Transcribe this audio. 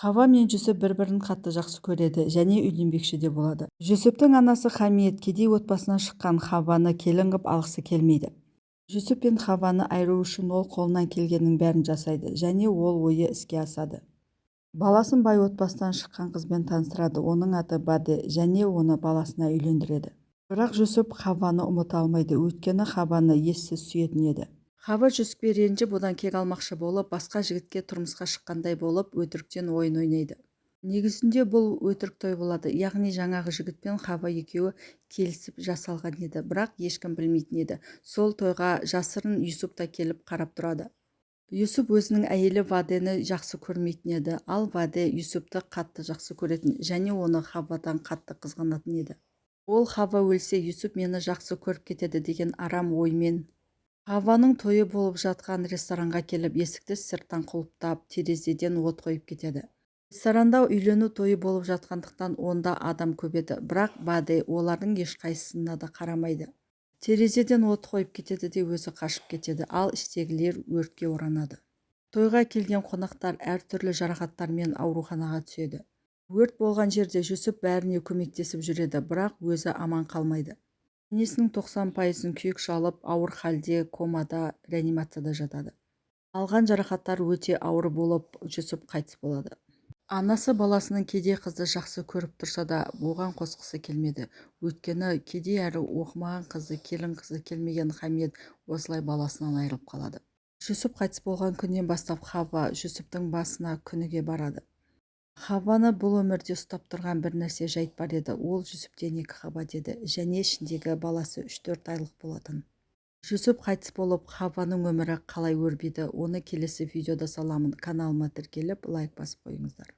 Хава мен Жүсіп бір-бірін қатты жақсы көреді және үйленбекші де болады. Жүсіптің анасы Хамиет кедей отбасынан шыққан Хаваны келін қып алғысы келмейді. Жүсіп пен Хаваны айыру үшін ол қолынан келгеннің бәрін жасайды және ол ойы іске асады. Баласын бай отбасынан шыққан қызбен таныстырады, оның аты Баде, және оны баласына үйлендіреді. Бірақ Жүсіп Хаваны ұмыта алмайды, өйткені Хаваны ессіз сүйетін еді. Хава Жүсіпке ренжіп, одан кек алмақшы болып, басқа жігітке тұрмысқа шыққандай болып, өтіріктен ойын ойнайды. Негізінде бұл өтірік той болады, яғни жаңағы жігіт пен Хава екеуі келісіп жасалған еді, бірақ ешкім білмейтін еді. Сол тойға жасырын Юсуп та келіп қарап тұрады. Юсуп өзінің әйелі Вадені жақсы көрмейтін еді, ал Ваде Юсупты қатты жақсы көретін және оны Хавадан қатты қызғанатын еді. Ол Хава өлсе, Юсуп мені жақсы көріп кетеді деген арам оймен Хаваның тойы болып жатқан ресторанға келіп, есікті сырттан құлыптап, терезеден от қойып кетеді. Ресторанда үйлену тойы болып жатқандықтан онда адам көп еді, бірақ Баде олардың ешқайсысына да қарамайды. Терезеден от қойып кетеді де өзі қашып кетеді, ал іштегілер өртке оранады. Тойға келген қонақтар әртүрлі жарақаттармен ауруханаға түседі. Өрт болған жерде Жүсіп бәріне көмектесіп жүреді, бірақ өзі аман қалмайды. Денесінің 90%-ын күйік шалып, ауыр халде, комада, реанимацияда жатады. Алған жарақаттар өте ауыр болып, Жүсіп қайтыс болады. Анасы баласының кедей қызды жақсы көріп тұрса да, оған қосқысы келмеді. Өйткені кедей әрі оқымаған қызы, келін қызы келмеген Хамиет осылай баласынан айырылып қалады. Жүсіп қайтыс болған күннен бастап Хава Жүсіптің басына күніге барады. Хаваны бұл өмірде ұстап тұрған бір нәрсе жайт бар еді, ол Жүсіптен 2 қабат еді, және ішіндегі баласы 3-4 айлық болатын. Жүсіп қайтыс болып, Хаваның өмірі қалай өрбиді, оны келесі видеода саламын. Каналыма тіркеліп, лайк басып қойыңыздар.